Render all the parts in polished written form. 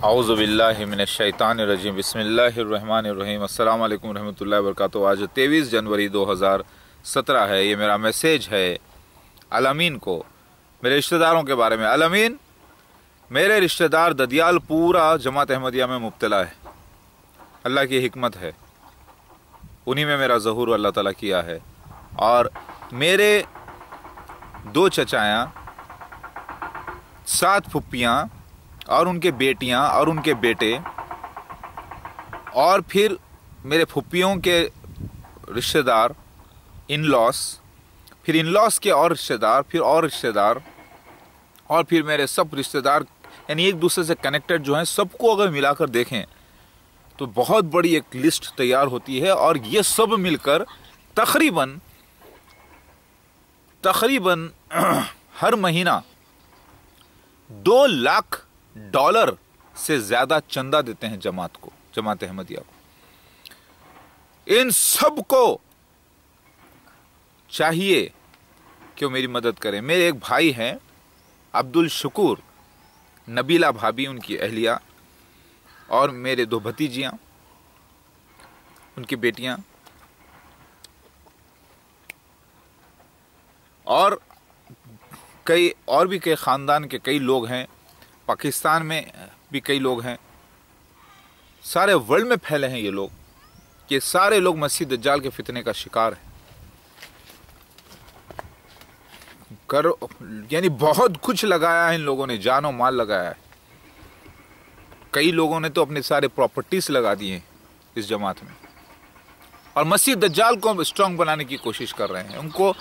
औज़ु बिल्लाहि मिनश्शैतानिर्रजीम बिस्मिल्लाहिर्रहमानिर्रहीम अस्सलामु अलैकुम रहमतुल्लाहि व बरकातुहू। आज 23 जनवरी 2017 है। ये मेरा मैसेज है अलमीन को, मेरे रिश्तेदारों के बारे में। अलमीन, मेरे रिश्तेदार ददियाल पूरा जमात अहमदिया में मुब्तला है। अल्लाह की हिकमत है, उन्हीं में मेरा ज़हूर अल्लाह ताला किया है। और मेरे 2 चचायाँ, 7 फुप्पियाँ और उनके बेटियां और उनके बेटे, और फिर मेरे फुप्पियों के रिश्तेदार, इन लॉस, फिर इन लॉस के और रिश्तेदार, फिर और रिश्तेदार, और फिर मेरे सब रिश्तेदार, यानी एक दूसरे से कनेक्टेड जो हैं, सबको अगर मिलाकर देखें तो बहुत बड़ी एक लिस्ट तैयार होती है। और ये सब मिलकर तकरीबन हर महीना $2 लाख से ज्यादा चंदा देते हैं जमात अहमदिया को। इन सब को चाहिए कि वो मेरी मदद करें। मेरे एक भाई हैं अब्दुल शुकूर, नबीला भाभी उनकी अहलिया, और मेरे 2 भतीजियां, उनकी बेटियां, और कई खानदान के कई लोग हैं। पाकिस्तान में भी कई लोग हैं। सारे वर्ल्ड में फैले हैं ये लोग। ये सारे लोग मसीह दज्जाल के फितने का शिकार हैं। यानी बहुत कुछ लगाया है इन लोगों ने, जानो माल लगाया है। कई लोगों ने तो अपने सारे प्रॉपर्टीज लगा दिए हैं इस जमात में, और मसीह दज्जाल को स्ट्रांग बनाने की कोशिश कर रहे हैं। उनको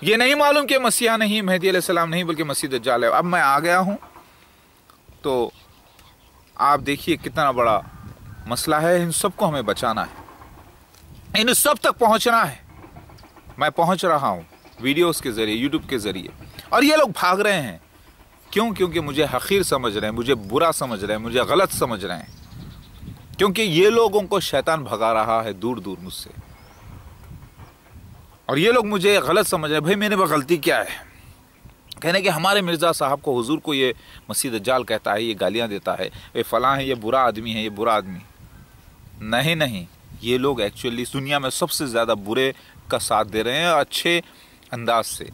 ये नहीं मालूम कि मसीहा नहीं, मेहदी अलैहिस्सलाम नहीं, बल्कि मसीह दज्जाल है। अब मैं आ गया हूं तो आप देखिए कितना बड़ा मसला है। इन सबको हमें बचाना है, इन सब तक पहुंचना है। मैं पहुंच रहा हूं वीडियोस के जरिए, यूट्यूब के जरिए, और ये लोग भाग रहे हैं। क्यों? क्योंकि मुझे हकीर समझ रहे हैं, मुझे बुरा समझ रहे हैं, मुझे गलत समझ रहे हैं। क्योंकि ये लोगों को शैतान भगा रहा है दूर दूर मुझसे, और ये लोग मुझे गलत समझ रहे हैं। भाई मेरे में गलती क्या है? कहने कि हमारे मिर्ज़ा साहब को, हुजूर को ये मसीह दज्जाल कहता है, ये गालियां देता है, ये फलां है, ये बुरा आदमी है, ये बुरा आदमी। नहीं, ये लोग एक्चुअली दुनिया में सबसे ज़्यादा बुरे का साथ दे रहे हैं, अच्छे अंदाज से।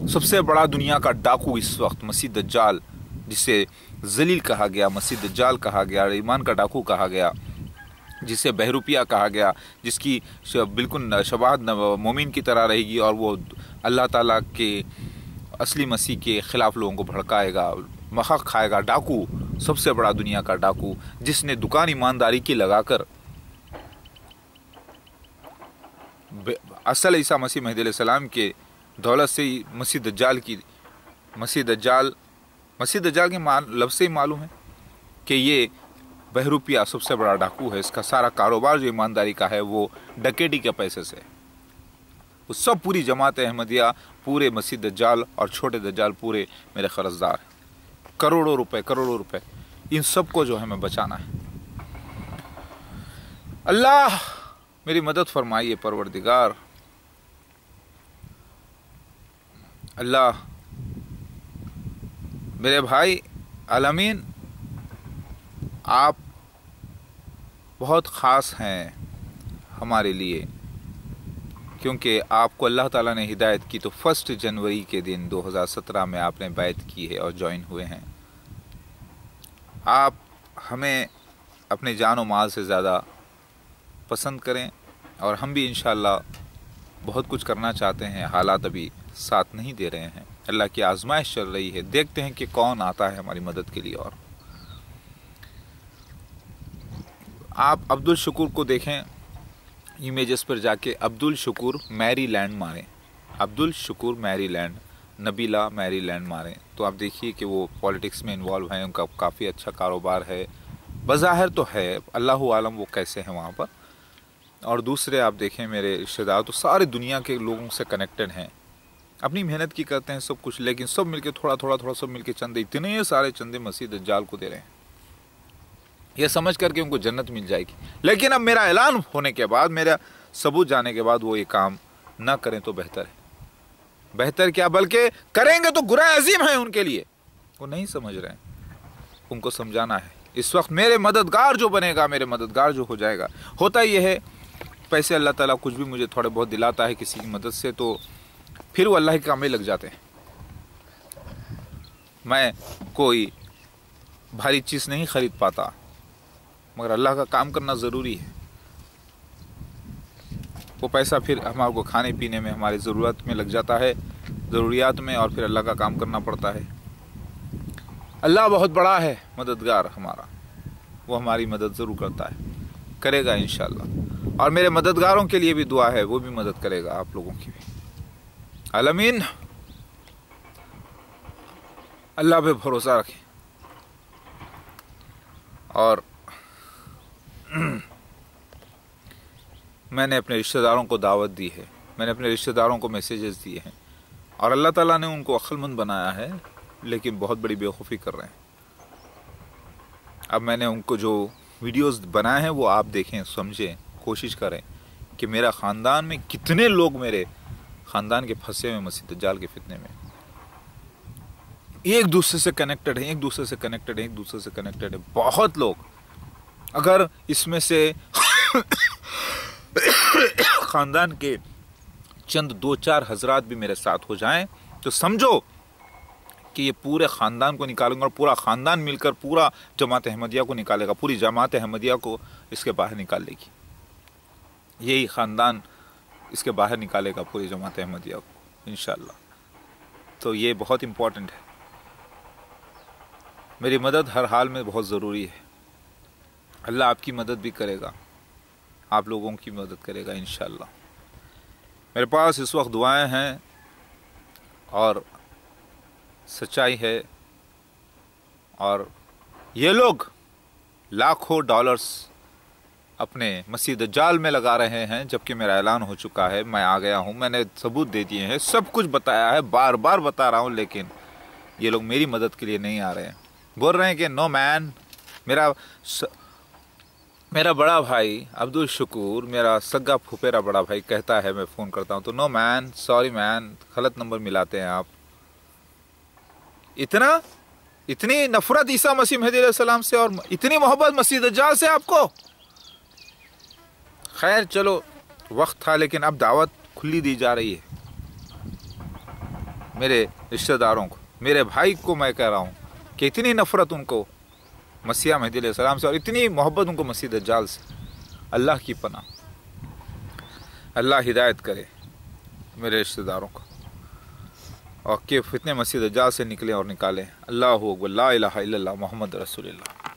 सबसे बड़ा दुनिया का डाकू इस वक्त मसीह दज्जाल, जिसे जलील कहा गया, मसीह दज्जाल कहा गया, ईमान का डाकू कहा गया, जिसे बहरूपिया कहा गया, जिसकी बिल्कुल शबाहत मोमिन की तरह रहेगी, और वो अल्लाह ताला के असली मसीह के खिलाफ लोगों को भड़काएगा, महक खाएगा। डाकू, सबसे बड़ा दुनिया का डाकू, जिसने दुकान ईमानदारी की लगाकर असल ईसा मसीह मेहदी अलैहिस्सलाम के दौलत से ही मसीह दज्जाल के लफ्ज़ से ही मालूम है कि ये बहरूपिया सबसे बड़ा डाकू है। इसका सारा कारोबार जो ईमानदारी का है वो डकैती के पैसे से। वो सब पूरी जमात अहमदिया, पूरे मसीह दज्जाल और छोटे दज्जाल पूरे मेरे कर्जदार हैं। करोड़ों रुपए इन सबको जो है हमें बचाना है। अल्लाह मेरी मदद फरमाइए परवरदिगार। अल्लाह, मेरे भाई अलमीन, आप बहुत ख़ास हैं हमारे लिए, क्योंकि आपको अल्लाह ताला ने हिदायत की तो 1 जनवरी के दिन 2017 में आपने बैत की है और ज्वाइन हुए हैं। आप हमें अपने जान और माल से ज़्यादा पसंद करें, और हम भी इंशाअल्लाह बहुत कुछ करना चाहते हैं। हालात अभी साथ नहीं दे रहे हैं, अल्लाह की आजमाइश चल रही है। देखते हैं कि कौन आता है हमारी मदद के लिए। और आप अब्दुल शुकूर को देखें इमेजेस पर जाके, अब्दुल शुकूर मैरीलैंड मारें, अब्दुल शुकूर मैरीलैंड, नबीला मैरीलैंड मारें, तो आप देखिए कि वो पॉलिटिक्स में इन्वॉल्व हैं, उनका काफ़ी अच्छा कारोबार है, बज़ाहिर तो है, अल्लाह आलम वो कैसे हैं वहाँ पर। और दूसरे आप देखें मेरे रिश्तेदार तो सारे दुनिया के लोगों से कनेक्टेड हैं, अपनी मेहनत की करते हैं सब कुछ, लेकिन सब मिलके थोड़ा सब मिलके चंदे, इतने सारे चंदे मसीह दज्जाल को दे रहे हैं, ये समझ करके उनको जन्नत मिल जाएगी। लेकिन अब मेरा ऐलान होने के बाद, मेरा सबूत जाने के बाद वो ये काम ना करें तो बेहतर है। बेहतर क्या, बल्कि करेंगे तो गुनाह अजीम है उनके लिए। वो नहीं समझ रहे हैं, उनको समझाना है। इस वक्त मेरे मददगार जो बनेगा, मेरे मददगार जो हो जाएगा, होता ये है पैसे अल्लाह ताला कुछ भी मुझे थोड़े बहुत दिलाता है किसी की मदद से, तो फिर वो अल्लाह के काम में लग जाते हैं। मैं कोई भारी चीज़ नहीं खरीद पाता, मगर अल्लाह का काम करना ज़रूरी है। वो पैसा फिर हमारे को खाने पीने में, हमारी ज़रूरत में लग जाता है, ज़रूरियात में, और फिर अल्लाह का काम करना पड़ता है। अल्लाह बहुत बड़ा है मददगार हमारा, वो हमारी मदद ज़रूर करता है, करेगा इंशाअल्लाह। और मेरे मददगारों के लिए भी दुआ है, वो भी मदद करेगा आप लोगों की भी। आमीन। अल्लाह पे भरोसा रखें। और मैंने अपने रिश्तेदारों को दावत दी है, मैंने अपने रिश्तेदारों को मैसेजेस दिए हैं, और अल्लाह ताला ने उनको अक्लमंद बनाया है, लेकिन बहुत बड़ी बेवकूफ़ी कर रहे हैं। अब मैंने उनको जो वीडियोस बनाए हैं वो आप देखें, समझें, कोशिश करें कि मेरा ख़ानदान में कितने लोग मेरे ख़ानदान के फंसे हुए मसीह दज्जाल के फितने में, एक दूसरे से कनेक्टेड है, एक दूसरे से कनेक्टेड है, एक दूसरे से कनेक्टेड है, बहुत लोग। अगर इसमें से ख़ानदान के चंद 2-4 हजरात भी मेरे साथ हो जाएं तो समझो कि ये पूरे ख़ानदान को निकालूंगा, और पूरा ख़ानदान मिलकर पूरा जमात अहमदिया को निकालेगा, पूरी जमात अहमदिया को इसके बाहर निकाल लेगी। यही ख़ानदान इसके बाहर निकालेगा पूरी जमात अहमदिया को इंशाअल्लाह। तो ये बहुत इम्पोर्टेंट है। मेरी मदद हर हाल में बहुत ज़रूरी है। अल्लाह आपकी मदद भी करेगा, आप लोगों की मदद करेगा इंशाअल्लाह। मेरे पास इस वक्त दुआएं हैं और सच्चाई है, और ये लोग लाखों डॉलर्स अपने मसीह दज्जाल में लगा रहे हैं, जबकि मेरा ऐलान हो चुका है, मैं आ गया हूँ, मैंने सबूत दे दिए हैं, सब कुछ बताया है, बार बार बता रहा हूँ, लेकिन ये लोग मेरी मदद के लिए नहीं आ रहे हैं। बोल रहे हैं कि नो मैन, मेरा बड़ा भाई अब्दुल शकूर, मेरा सगा फुफेरा बड़ा भाई कहता है, मैं फ़ोन करता हूँ तो नो मैन, सॉरी मैन, गलत नंबर मिलाते हैं आप। इतनी नफरत ईसा मसीह महदी अलैहिस्सलाम से, और इतनी मोहब्बत मसीह दज्जाल से आपको। खैर चलो, वक्त था, लेकिन अब दावत खुली दी जा रही है मेरे रिश्तेदारों को, मेरे भाई को मैं कह रहा हूँ कि इतनी नफरत उनको मसीह महदी अलैहिस्सलाम से, और इतनी मोहब्बत उनको मसीह दज्जाल से। अल्लाह की पनाह, अल्लाह हिदायत करे मेरे रिश्तेदारों को, और कि फितने मसीह दज्जाल से निकलें और निकालें। अल्लाहु अकबर, ला इलाहा इल्लल्लाह, मुहम्मद रसूलुल्लाह।